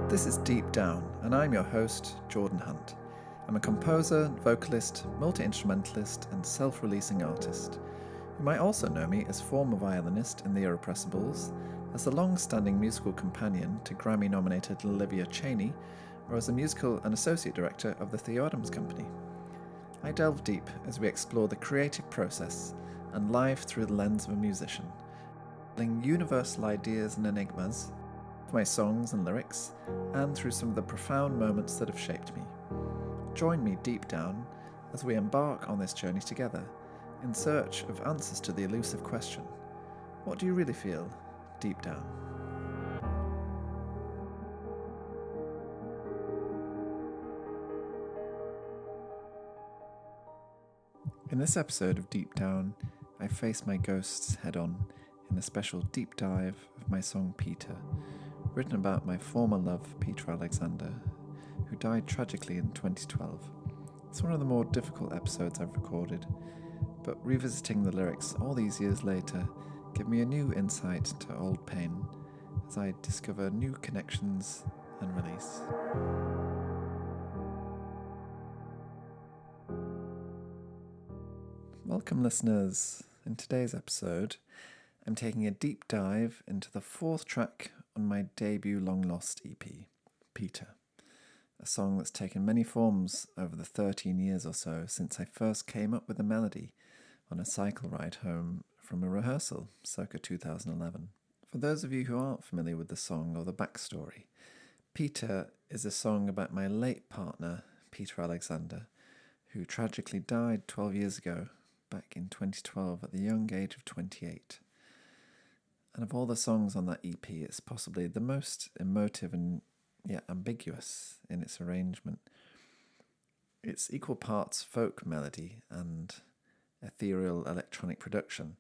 This is Deep Down, and I'm your host, Jordan Hunt. I'm a composer, vocalist, multi-instrumentalist, and self-releasing artist. You might also know me as former violinist in the Irrepressibles, as the long-standing musical companion to Grammy-nominated Olivia Chaney, or as a musical and associate director of the Theo Adams Company. I delve deep as we explore the creative process and life through the lens of a musician, exploring universal ideas and enigmas of my songs and lyrics, and through some of the profound moments that have shaped me. Join me deep down as we embark on this journey together, in search of answers to the elusive question, what do you really feel deep down? In this episode of Deep Down, I face my ghosts head-on in a special deep dive of my song Peter, written about my former love, Peter Alexander, who died tragically in 2012. It's one of the more difficult episodes I've recorded, but revisiting the lyrics all these years later give me a new insight to old pain as I discover new connections and release. Welcome, listeners. In today's episode, I'm taking a deep dive into the fourth track on my debut long-lost EP, Peter, a song that's taken many forms over the 13 years or so since I first came up with a melody on a cycle ride home from a rehearsal circa 2011. For those of you who aren't familiar with the song or the backstory, Peter is a song about my late partner, Peter Alexander, who tragically died 12 years ago, back in 2012 at the young age of 28. And of all the songs on that EP, it's possibly the most emotive and yet ambiguous in its arrangement. It's equal parts folk melody and ethereal electronic production.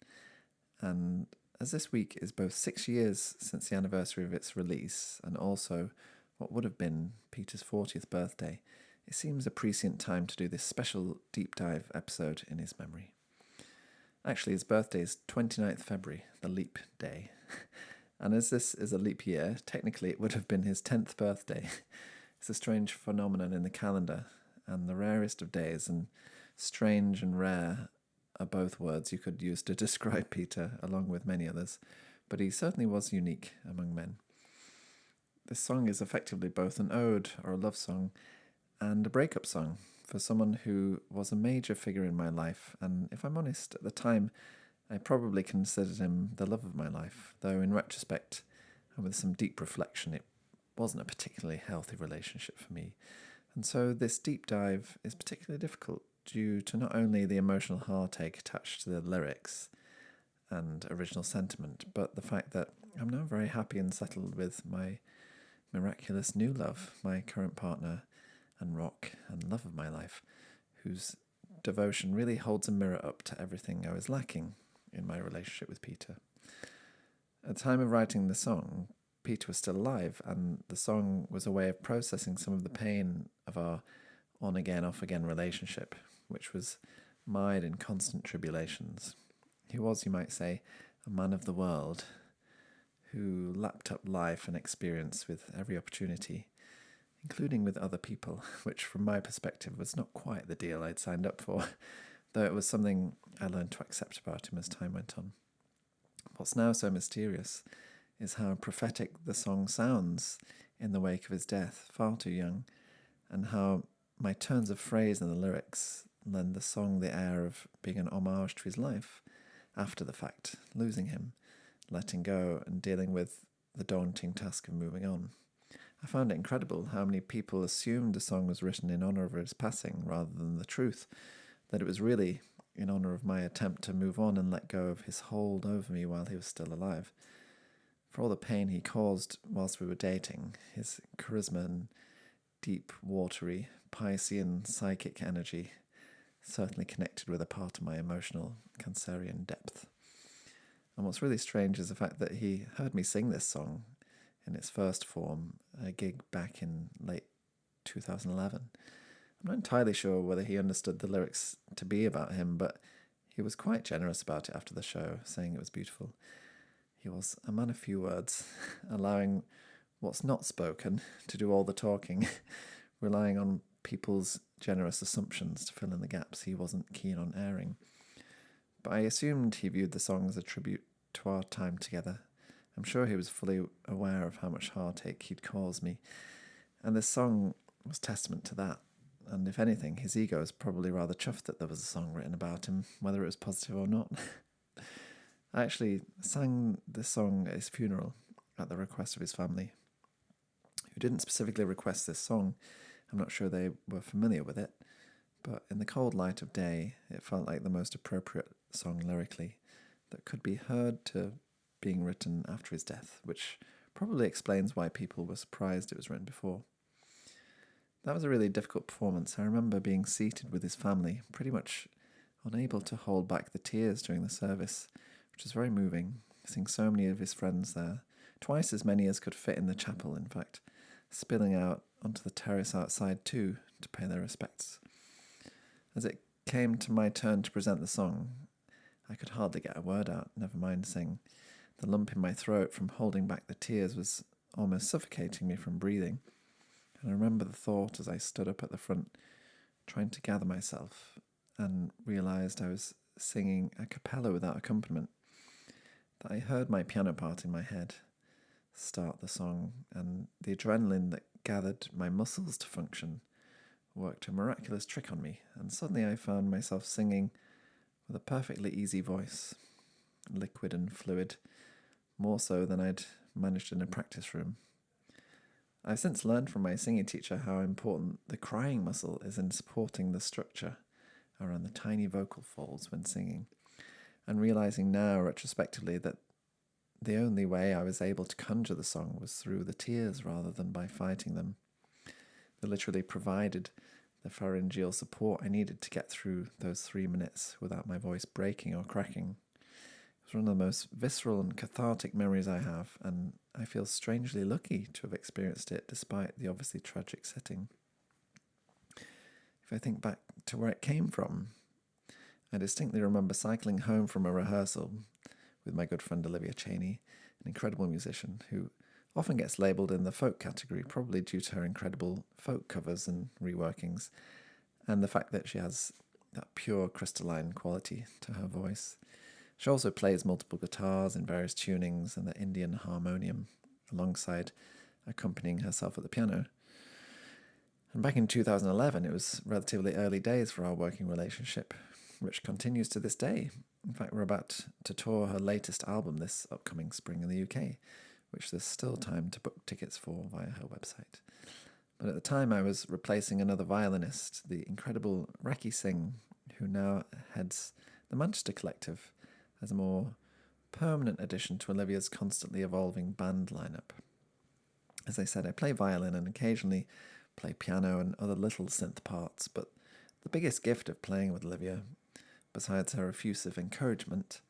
And as this week is both 6 years since the anniversary of its release and also what would have been Peter's 40th birthday, it seems a prescient time to do this special deep dive episode in his memory. Actually, his birthday is 29th February, the leap day. And as this is a leap year, technically it would have been his 10th birthday. It's a strange phenomenon in the calendar, and the rarest of days, and strange and rare are both words you could use to describe Peter, along with many others, but he certainly was unique among men. This song is effectively both an ode or a love song and a breakup song for someone who was a major figure in my life, and if I'm honest, at the time I probably considered him the love of my life, though in retrospect and with some deep reflection it wasn't a particularly healthy relationship for me. And so this deep dive is particularly difficult due to not only the emotional heartache attached to the lyrics and original sentiment, but the fact that I'm now very happy and settled with my miraculous new love, my current partner and rock and love of my life, whose devotion really holds a mirror up to everything I was lacking in my relationship with Peter. At the time of writing the song, Peter was still alive, and the song was a way of processing some of the pain of our on-again, off-again relationship, which was mired in constant tribulations. He was, you might say, a man of the world who lapped up life and experience with every opportunity, including with other people, which from my perspective was not quite the deal I'd signed up for, though it was something I learned to accept about him as time went on. What's now so mysterious is how prophetic the song sounds in the wake of his death, far too young, and how my turns of phrase in the lyrics lend the song the air of being an homage to his life after the fact, losing him, letting go, and dealing with the daunting task of moving on. I found it incredible how many people assumed the song was written in honour of his passing rather than the truth, that it was really in honour of my attempt to move on and let go of his hold over me while he was still alive. For all the pain he caused whilst we were dating, his charisma and deep, watery, Piscean psychic energy certainly connected with a part of my emotional Cancerian depth. And what's really strange is the fact that he heard me sing this song in its first form, a gig back in late 2011. I'm not entirely sure whether he understood the lyrics to be about him, but he was quite generous about it after the show, saying it was beautiful. He was a man of few words, allowing what's not spoken to do all the talking, relying on people's generous assumptions to fill in the gaps he wasn't keen on airing. But I assumed he viewed the song as a tribute to our time together. I'm sure he was fully aware of how much heartache he'd caused me, and this song was testament to that. And if anything, his ego is probably rather chuffed that there was a song written about him, whether it was positive or not. I actually sang this song at his funeral at the request of his family, who didn't specifically request this song. I'm not sure they were familiar with it, but in the cold light of day, it felt like the most appropriate song lyrically that could be heard to being written after his death, which probably explains why people were surprised it was written before. That was a really difficult performance. I remember being seated with his family, pretty much unable to hold back the tears during the service, which was very moving, seeing so many of his friends there, twice as many as could fit in the chapel, in fact, spilling out onto the terrace outside too to pay their respects. As it came to my turn to present the song, I could hardly get a word out, never mind sing. The lump in my throat from holding back the tears was almost suffocating me from breathing. And I remember the thought as I stood up at the front, trying to gather myself, and realised I was singing a cappella without accompaniment, that I heard my piano part in my head start the song, and the adrenaline that gathered my muscles to function worked a miraculous trick on me, and suddenly I found myself singing with a perfectly easy voice, liquid and fluid, more so than I'd managed in a practice room. I've since learned from my singing teacher how important the crying muscle is in supporting the structure around the tiny vocal folds when singing, and realising now retrospectively that the only way I was able to conjure the song was through the tears rather than by fighting them. They literally provided the pharyngeal support I needed to get through those 3 minutes without my voice breaking or cracking. It was one of the most visceral and cathartic memories I have, and I feel strangely lucky to have experienced it despite the obviously tragic setting. If I think back to where it came from, I distinctly remember cycling home from a rehearsal with my good friend Olivia Cheney, an incredible musician who often gets labelled in the folk category, probably due to her incredible folk covers and reworkings, and the fact that she has that pure crystalline quality to her voice. She also plays multiple guitars in various tunings and the Indian harmonium, alongside accompanying herself at the piano. And back in 2011, it was relatively early days for our working relationship, which continues to this day. In fact, we're about to tour her latest album this upcoming spring in the UK, which there's still time to book tickets for via her website. But at the time, I was replacing another violinist, the incredible Raki Singh, who now heads the Manchester Collective as a more permanent addition to Olivia's constantly evolving band lineup. As I said, I play violin and occasionally play piano and other little synth parts, but the biggest gift of playing with Olivia, besides her effusive encouragement,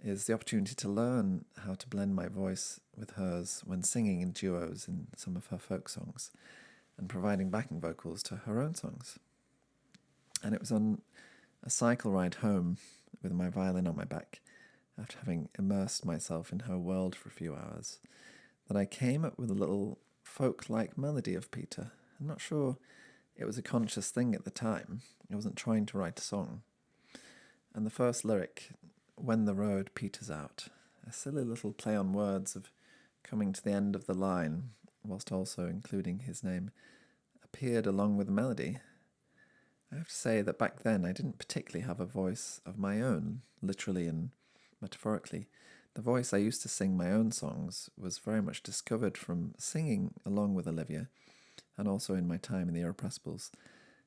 is the opportunity to learn how to blend my voice with hers when singing in duos in some of her folk songs and providing backing vocals to her own songs. And it was on a cycle ride home with my violin on my back, after having immersed myself in her world for a few hours, that I came up with a little folk-like melody of Peter. I'm not sure it was a conscious thing at the time. I wasn't trying to write a song. And the first lyric, "When the road peters out," a silly little play on words of coming to the end of the line, whilst also including his name, appeared along with the melody. I have to say that back then I didn't particularly have a voice of my own, literally and metaphorically. The voice I used to sing my own songs was very much discovered from singing along with Olivia, and also in my time in the Irrepressibles.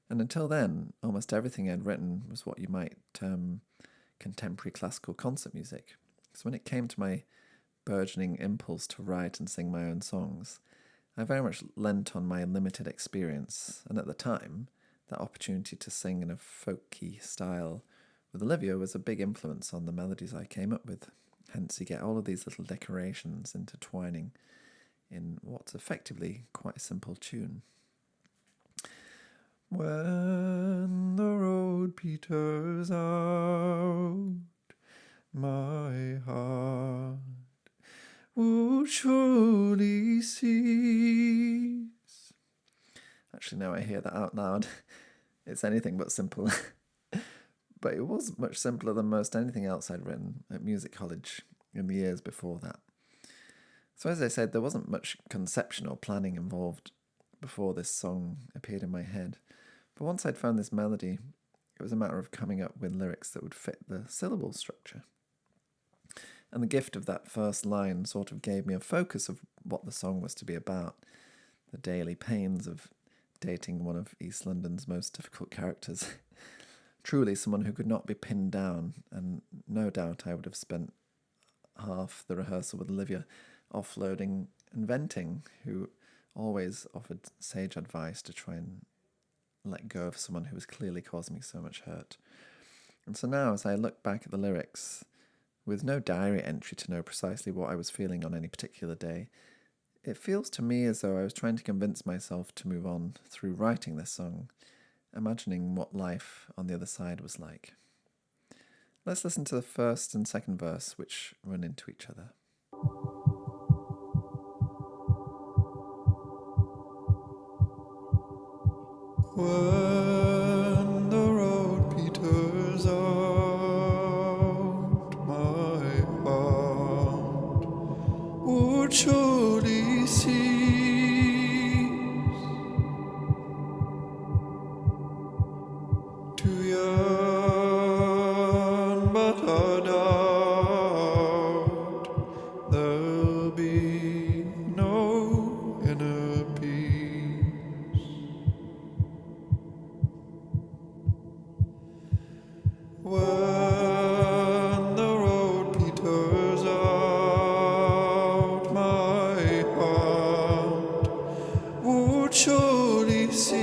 And until then, almost everything I'd written was what you might term contemporary classical concert music. So when it came to my burgeoning impulse to write and sing my own songs, I very much lent on my limited experience, and at the time, that opportunity to sing in a folky style with Olivia was a big influence on the melodies I came up with. Hence, you get all of these little decorations intertwining in what's effectively quite a simple tune. When the road peters out, my heart would surely cease. Actually, now I hear that out loud, it's anything but simple. But it was much simpler than most anything else I'd written at music college in the years before that. So as I said, there wasn't much conception or planning involved before this song appeared in my head. But once I'd found this melody, it was a matter of coming up with lyrics that would fit the syllable structure. And the gift of that first line sort of gave me a focus of what the song was to be about. The daily pains of dating one of East London's most difficult characters. Truly someone who could not be pinned down, and no doubt I would have spent half the rehearsal with Olivia offloading and venting, who always offered sage advice to try and let go of someone who was clearly causing me so much hurt. And so now, as I look back at the lyrics, with no diary entry to know precisely what I was feeling on any particular day, it feels to me as though I was trying to convince myself to move on through writing this song, imagining what life on the other side was like. Let's listen to the first and second verse, which run into each other. When the road peters out, my heart would surely cease to yearn, but I doubt there'll be no inner peace. When the road peters out, my heart would surely cease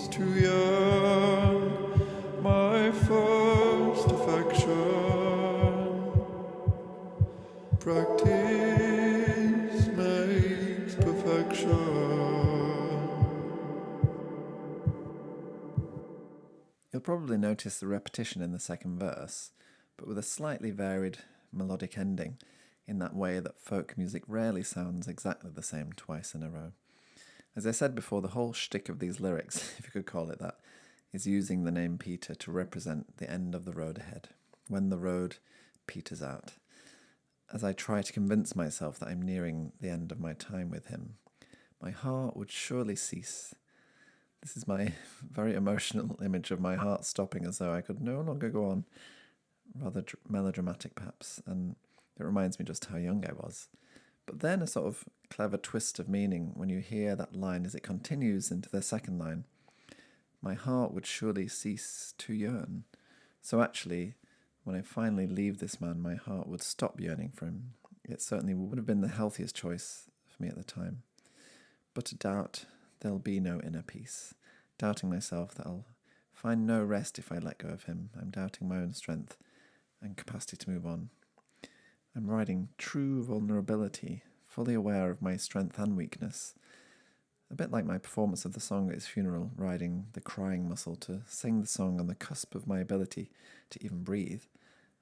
to yearn, my first affection. Practice makes perfection. You'll probably notice the repetition in the second verse, but with a slightly varied melodic ending, in that way that folk music rarely sounds exactly the same twice in a row. As I said before, the whole shtick of these lyrics, if you could call it that, is using the name Peter to represent the end of the road ahead, when the road peters out. As I try to convince myself that I'm nearing the end of my time with him, my heart would surely cease. This is my very emotional image of my heart stopping as though I could no longer go on. Rather melodramatic, perhaps, and it reminds me just how young I was. But then a sort of clever twist of meaning when you hear that line as it continues into the second line. My heart would surely cease to yearn. So actually, when I finally leave this man, my heart would stop yearning for him. It certainly would have been the healthiest choice for me at the time. But to doubt there'll be no inner peace, doubting myself that I'll find no rest if I let go of him. I'm doubting my own strength and capacity to move on. I'm riding true vulnerability, fully aware of my strength and weakness. A bit like my performance of the song at his funeral, riding the crying muscle to sing the song on the cusp of my ability to even breathe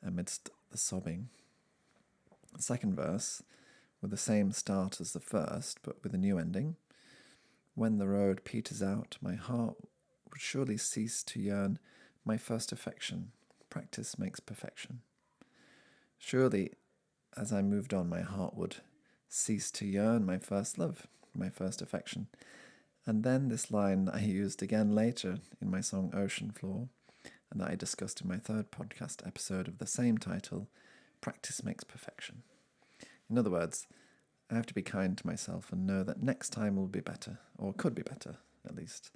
amidst the sobbing. The second verse, with the same start as the first, but with a new ending. When the road peters out, my heart would surely cease to yearn, my first affection. Practice makes perfection. Surely, as I moved on, my heart would cease to yearn, my first love, my first affection. And then this line I used again later in my song Ocean Floor, and that I discussed in my third podcast episode of the same title, Practice Makes Perfection. In other words, I have to be kind to myself and know that next time will be better, or could be better, at least.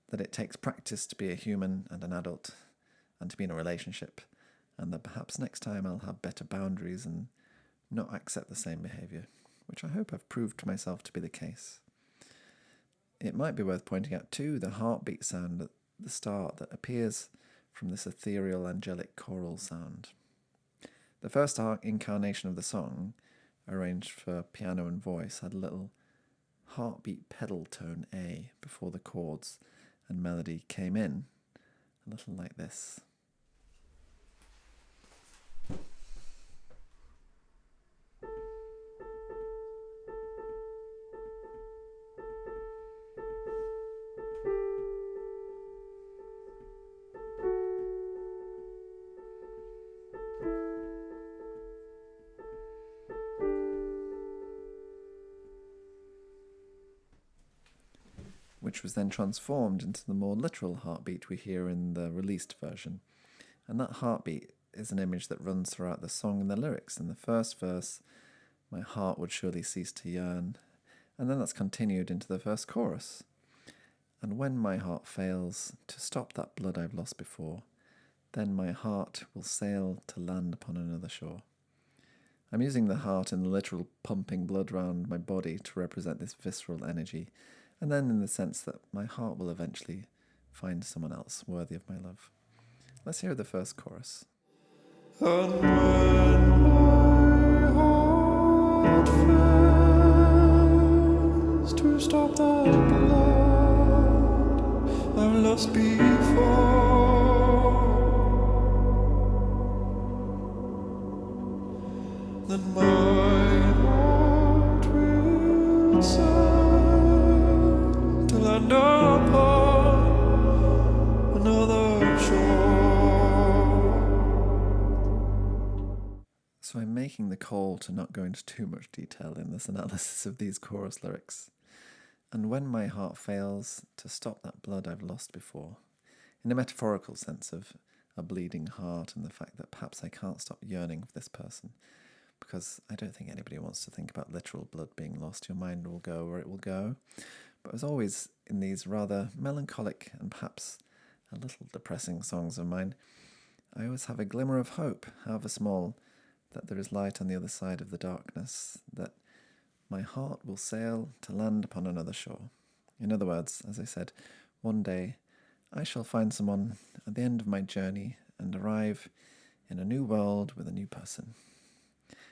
That it takes practice to be a human and an adult, and to be in a relationship, and that perhaps next time I'll have better boundaries and not accept the same behaviour, which I hope I've proved to myself to be the case. It might be worth pointing out too the heartbeat sound at the start that appears from this ethereal angelic choral sound. The first incarnation of the song, arranged for piano and voice, had a little heartbeat pedal tone A before the chords and melody came in, a little like this. which was then transformed into the more literal heartbeat we hear in the released version. And that heartbeat is an image that runs throughout the song and the lyrics. In the first verse, my heart would surely cease to yearn, and then that's continued into the first chorus. And when my heart fails to stop that blood I've lost before, then my heart will sail to land upon another shore. I'm using the heart in the literal pumping blood round my body to represent this visceral energy, and then in the sense that my heart will eventually find someone else worthy of my love. Let's hear the first chorus. And when my heart fails to stop that blood I've lost before, then my heart will sail to land upon another shore. So I'm making the call to not go into too much detail in this analysis of these chorus lyrics. And when my heart fails to stop that blood I've lost before, in a metaphorical sense of a bleeding heart and the fact that perhaps I can't stop yearning for this person, because I don't think anybody wants to think about literal blood being lost. Your mind will go where it will go. But as always, in these rather melancholic and perhaps a little depressing songs of mine, I always have a glimmer of hope, however small, that there is light on the other side of the darkness, that my heart will sail to land upon another shore. In other words, as I said, one day I shall find someone at the end of my journey and arrive in a new world with a new person.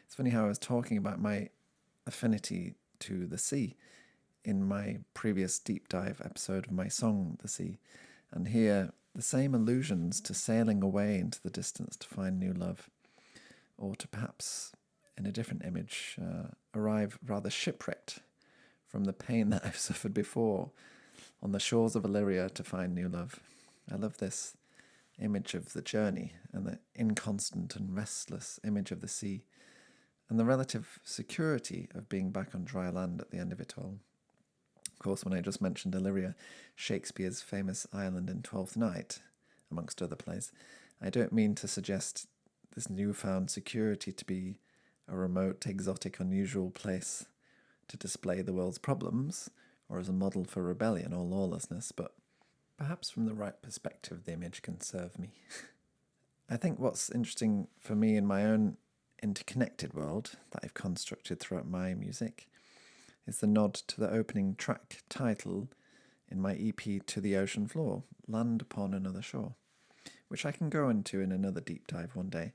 It's funny how I was talking about my affinity to the sea in my previous deep dive episode of my song, The Sea, and here the same allusions to sailing away into the distance to find new love, or to perhaps, in a different image, arrive rather shipwrecked from the pain that I've suffered before on the shores of Illyria to find new love. I love this image of the journey and the inconstant and restless image of the sea, and the relative security of being back on dry land at the end of it all. Of course, when I just mentioned Illyria, Shakespeare's famous island in Twelfth Night, amongst other plays, I don't mean to suggest this newfound security to be a remote, exotic, unusual place to display the world's problems, or as a model for rebellion or lawlessness, but perhaps from the right perspective the image can serve me. I think what's interesting for me in my own interconnected world that I've constructed throughout my music is the nod to the opening track title in my EP To the Ocean Floor, Land Upon Another Shore, which I can go into in another deep dive one day,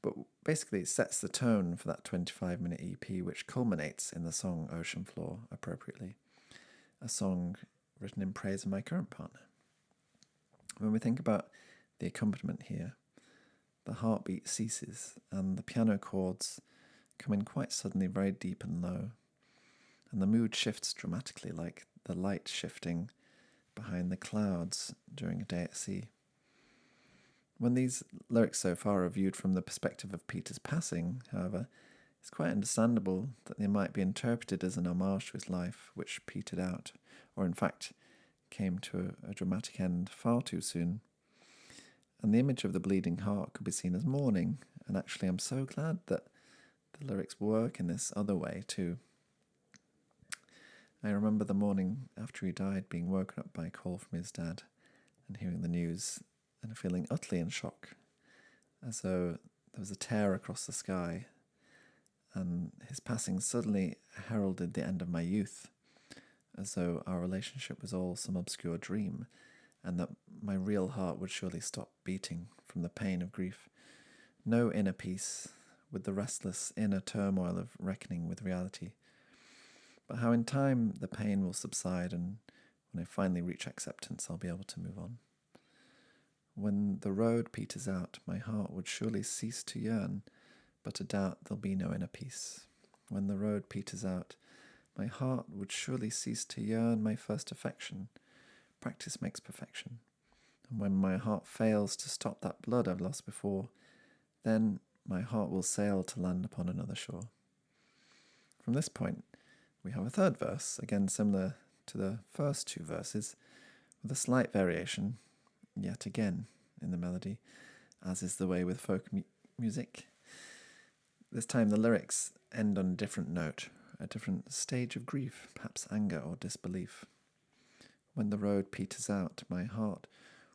but basically it sets the tone for that 25-minute EP, which culminates in the song Ocean Floor appropriately, a song written in praise of my current partner. When we think about the accompaniment here, the heartbeat ceases and the piano chords come in quite suddenly very deep and low, and the mood shifts dramatically like the light shifting behind the clouds during a day at sea. When these lyrics so far are viewed from the perspective of Peter's passing, however, it's quite understandable that they might be interpreted as an homage to his life, which petered out, or in fact came to a dramatic end far too soon. And the image of the bleeding heart could be seen as mourning, and actually I'm so glad that the lyrics work in this other way too. I remember the morning after he died being woken up by a call from his dad and hearing the news and feeling utterly in shock, as though there was a tear across the sky, and his passing suddenly heralded the end of my youth, as though our relationship was all some obscure dream, and that my real heart would surely stop beating from the pain of grief. No inner peace, with the restless inner turmoil of reckoning with reality. But how in time the pain will subside, and when I finally reach acceptance, I'll be able to move on. When the road peters out, my heart would surely cease to yearn, but I doubt there'll be no inner peace. When the road peters out, my heart would surely cease to yearn my first affection. Practice makes perfection. And when my heart fails to stop that blood I've lost before, then my heart will sail to land upon another shore. From this point, we have a third verse, again similar to the first two verses, with a slight variation, yet again, in the melody, as is the way with folk music. This time the lyrics end on a different note, a different stage of grief, perhaps anger or disbelief. When the road peters out, my heart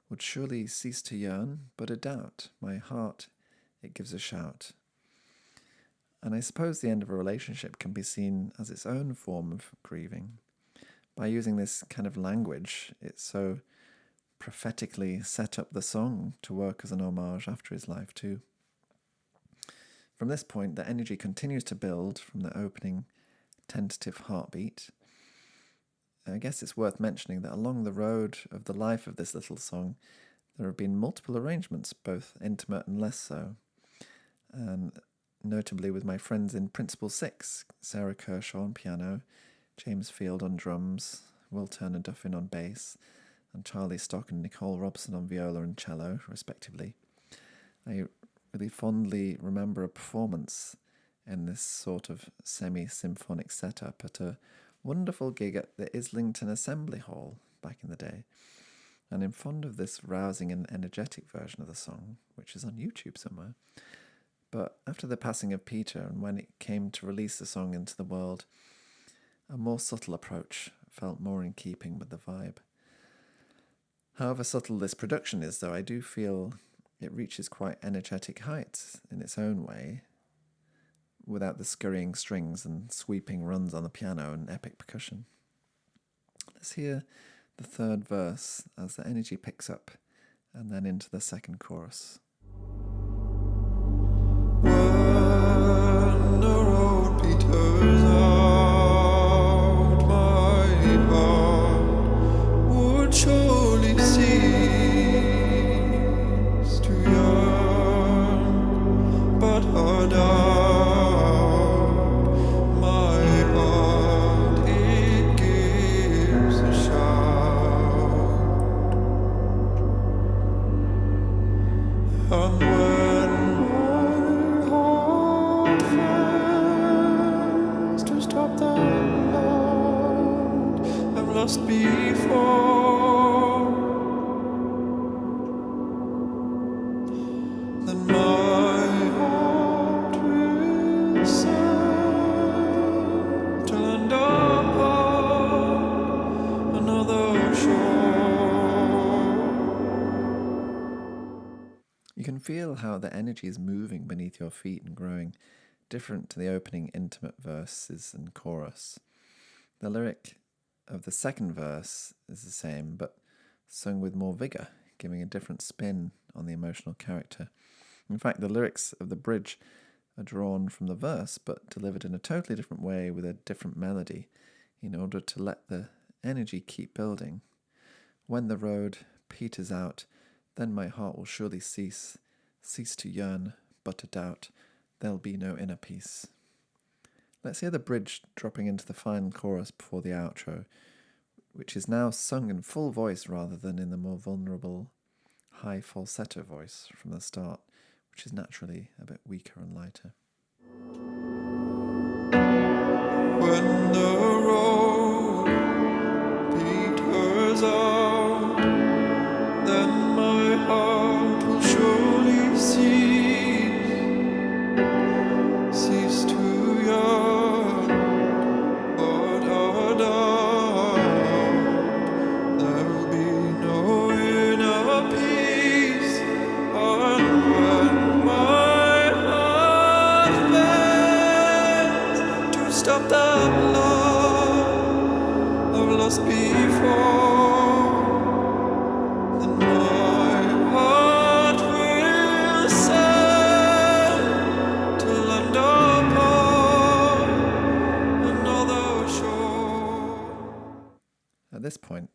would surely cease to yearn, but a doubt, my heart, it gives a shout. And I suppose the end of a relationship can be seen as its own form of grieving. By using this kind of language, it so prophetically set up the song to work as an homage after his life too. From this point, the energy continues to build from the opening tentative heartbeat. I guess it's worth mentioning that along the road of the life of this little song, there have been multiple arrangements, both intimate and less so. And notably with my friends in Principal 6, Sarah Kershaw on piano, James Field on drums, Will Turner-Duffin on bass, and Charlie Stock and Nicole Robson on viola and cello, respectively. I really fondly remember a performance in this sort of semi-symphonic setup at a wonderful gig at the Islington Assembly Hall back in the day. And I'm fond of this rousing and energetic version of the song, which is on YouTube somewhere. But after the passing of Peter, and when it came to release the song into the world, a more subtle approach felt more in keeping with the vibe. However subtle this production is, though, I do feel it reaches quite energetic heights in its own way, without the scurrying strings and sweeping runs on the piano and epic percussion. Let's hear the third verse as the energy picks up, and then into the second chorus. When the road peters out, my heart would surely cease to yearn, but a doubt, my heart, it gives a shout. And when my heart fails to stop the load I've lost before, then my heart will settle and upon another shore. You can feel how the energy is moving beneath your feet and growing, different to the opening intimate verses and chorus. The lyric of the second verse is the same, but sung with more vigour, giving a different spin on the emotional character. In fact, the lyrics of the bridge are drawn from the verse, but delivered in a totally different way with a different melody, in order to let the energy keep building. When the road peters out, then my heart will surely cease to yearn, but a doubt, there'll be no inner peace. Let's hear the bridge dropping into the final chorus before the outro, which is now sung in full voice rather than in the more vulnerable, high falsetto voice from the start, which is naturally a bit weaker and lighter. When the road peters out, then my heart will surely cease to yearn, but a doubt, there'll be no inner peace. And when my heart fails to stop the love I've lost before, then my heart will settle and upon another shore. At this point,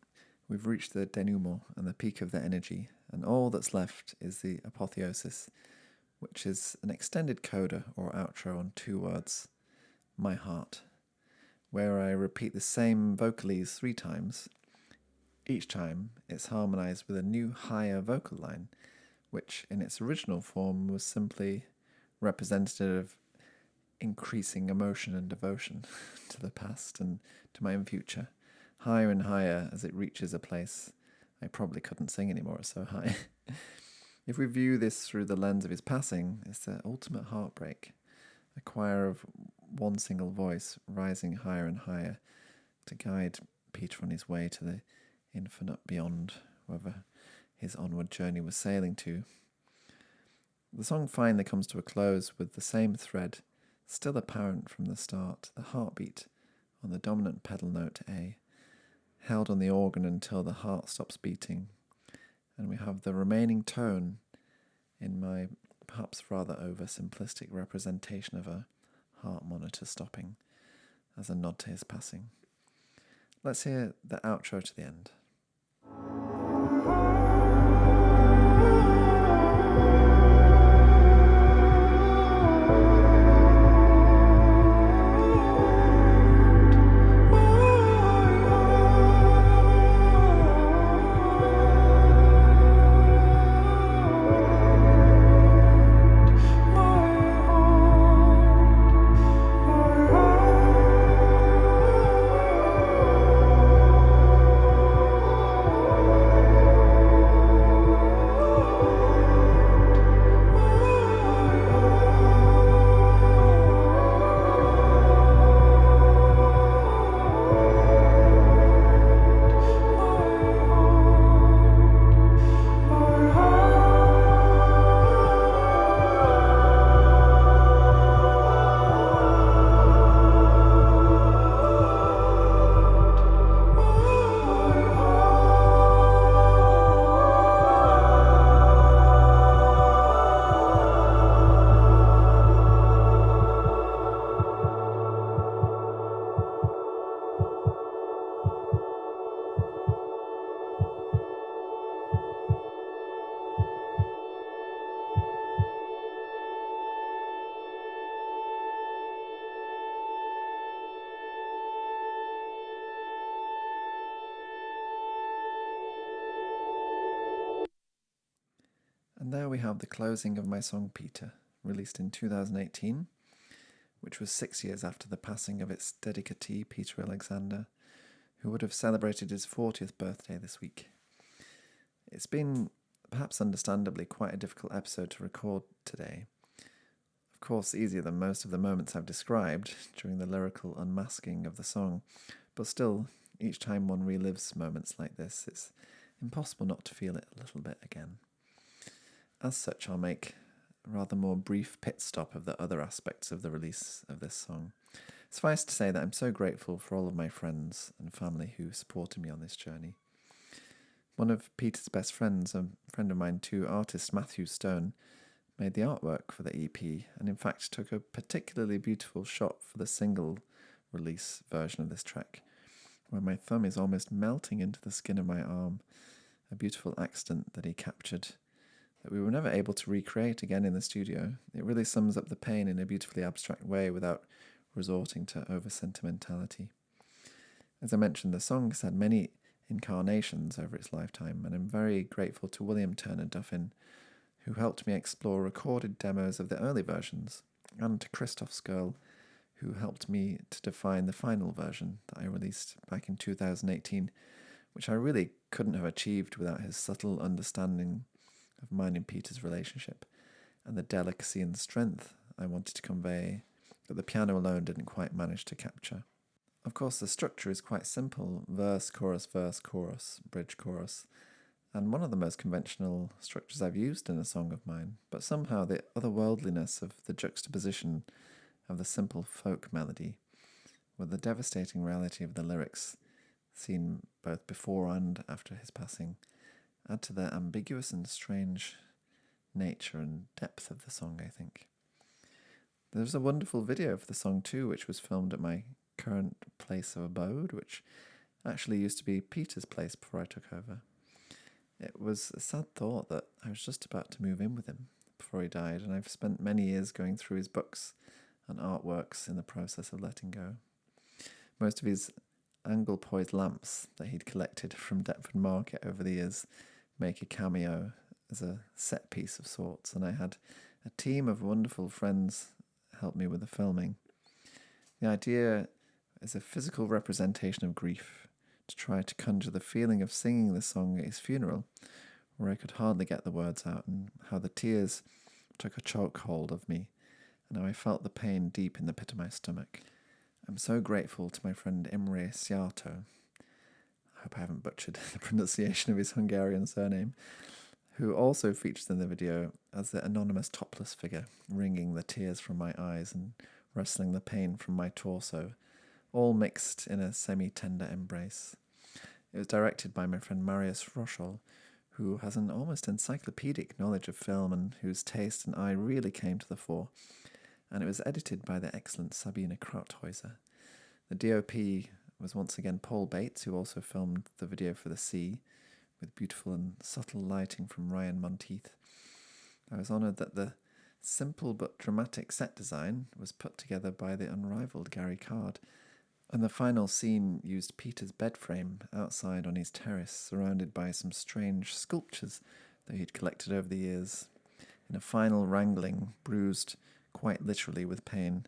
we've reached the denouement and the peak of the energy, and all that's left is the apotheosis, which is an extended coda or outro on 2 words, my heart, where I repeat the same vocalese 3 times. Each time it's harmonized with a new higher vocal line, which in its original form was simply representative of increasing emotion and devotion to the past and to my own future. higher and higher as it reaches a place I probably couldn't sing anymore, it's so high. If we view this through the lens of his passing, it's the ultimate heartbreak. A choir of one single voice rising higher and higher to guide Peter on his way to the infinite beyond, wherever his onward journey was sailing to. The song finally comes to a close with the same thread still apparent from the start, the heartbeat on the dominant pedal note A, held on the organ until the heart stops beating, and we have the remaining tone in my perhaps rather oversimplistic representation of a heart monitor stopping as a nod to his passing. Let's hear the outro to the end. And there we have the closing of my song Peter, released in 2018, which was 6 years after the passing of its dedicatee Peter Alexander, who would have celebrated his 40th birthday this week. It's been, perhaps understandably, quite a difficult episode to record today. Of course, easier than most of the moments I've described during the lyrical unmasking of the song, but still, each time one relives moments like this, it's impossible not to feel it a little bit again. As such, I'll make a rather more brief pit stop of the other aspects of the release of this song. Suffice to say that I'm so grateful for all of my friends and family who supported me on this journey. One of Peter's best friends, a friend of mine too, artist Matthew Stone, made the artwork for the EP and in fact took a particularly beautiful shot for the single release version of this track, where my thumb is almost melting into the skin of my arm, a beautiful accident that he captured that we were never able to recreate again in the studio. It really sums up the pain in a beautifully abstract way without resorting to over-sentimentality. As I mentioned, the song has had many incarnations over its lifetime, and I'm very grateful to William Turner Duffin, who helped me explore recorded demos of the early versions, and to Christoph Skirl, who helped me to define the final version that I released back in 2018, which I really couldn't have achieved without his subtle understanding of mine and Peter's relationship, and the delicacy and strength I wanted to convey that the piano alone didn't quite manage to capture. Of course, the structure is quite simple: verse, chorus, bridge, chorus, and one of the most conventional structures I've used in a song of mine, but somehow the otherworldliness of the juxtaposition of the simple folk melody with the devastating reality of the lyrics, seen both before and after his passing, add to the ambiguous and strange nature and depth of the song, I think. There's a wonderful video for the song too, which was filmed at my current place of abode, which actually used to be Peter's place before I took over. It was a sad thought that I was just about to move in with him before he died, and I've spent many years going through his books and artworks in the process of letting go. Most of his angle-poised lamps that he'd collected from Deptford Market over the years make a cameo as a set piece of sorts, and I had a team of wonderful friends help me with the filming. The idea is a physical representation of grief, to try to conjure the feeling of singing the song at his funeral, where I could hardly get the words out, and how the tears took a chokehold of me, and how I felt the pain deep in the pit of my stomach. I'm so grateful to my friend Imre Sziato, I hope I haven't butchered the pronunciation of his Hungarian surname, who also features in the video as the anonymous topless figure, wringing the tears from my eyes and wrestling the pain from my torso, all mixed in a semi-tender embrace. It was directed by my friend Marius Roschel, who has an almost encyclopedic knowledge of film and whose taste and eye really came to the fore, and it was edited by the excellent Sabine Krauthäuser. The DOP was once again Paul Bates, who also filmed the video for The Sea, with beautiful and subtle lighting from Ryan Monteith. I was honoured that the simple but dramatic set design was put together by the unrivalled Gary Card, and the final scene used Peter's bed frame outside on his terrace, surrounded by some strange sculptures that he'd collected over the years. In a final wrangling, bruised quite literally with pain,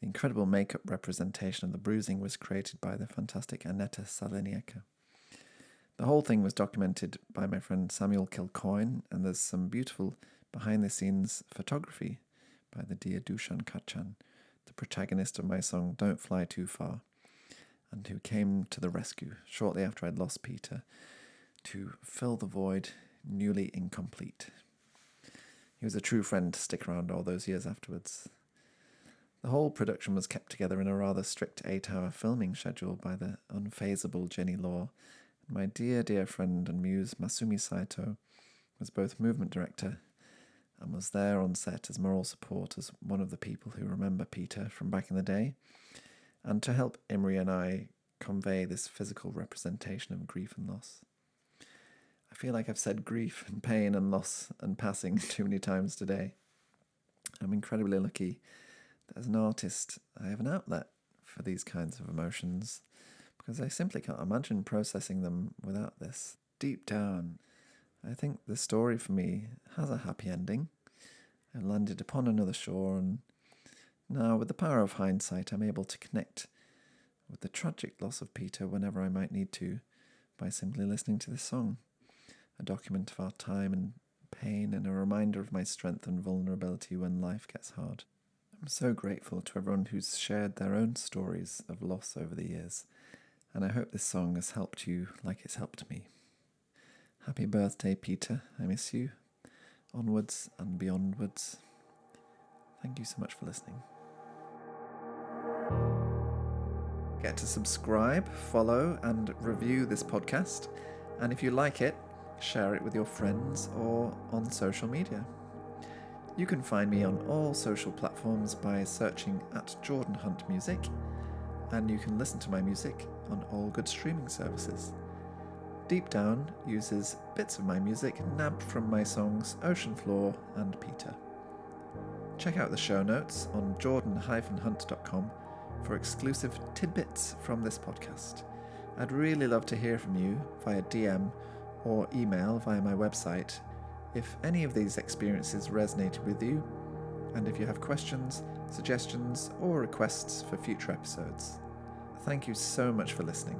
the incredible makeup representation of the bruising was created by the fantastic Aneta Salenieka. The whole thing was documented by my friend Samuel Kilcoyne, and there's some beautiful behind-the-scenes photography by the dear Dushan Kachan, the protagonist of my song Don't Fly Too Far, and who came to the rescue shortly after I'd lost Peter to fill the void newly incomplete. He was a true friend to stick around all those years afterwards. The whole production was kept together in a rather strict 8-hour filming schedule by the unfazable Jenny Law. My dear, dear friend and muse Masumi Saito was both movement director and was there on set as moral support as one of the people who remember Peter from back in the day, and to help Imre and I convey this physical representation of grief and loss. I feel like I've said grief and pain and loss and passing too many times today. I'm incredibly lucky that as an artist I have an outlet for these kinds of emotions, because I simply can't imagine processing them without this. Deep down, I think the story for me has a happy ending. I landed upon another shore, and now with the power of hindsight I'm able to connect with the tragic loss of Peter whenever I might need to by simply listening to this song, a document of our time and pain and a reminder of my strength and vulnerability when life gets hard. I'm so grateful to everyone who's shared their own stories of loss over the years, and I hope this song has helped you like it's helped me. Happy birthday, Peter. I miss you. Onwards and beyondwards. Thank you so much for listening. Get to subscribe, follow, and review this podcast. And if you like it, share it with your friends or on social media. You can find me on all social platforms by searching at Jordan Hunt Music, and you can listen to my music on all good streaming services. Deep Down uses bits of my music nabbed from my songs Ocean Floor and Peter. Check out the show notes on jordan-hunt.com for exclusive tidbits from this podcast. I'd really love to hear from you via DM or email via my website if any of these experiences resonated with you, and if you have questions, suggestions, or requests for future episodes. Thank you so much for listening.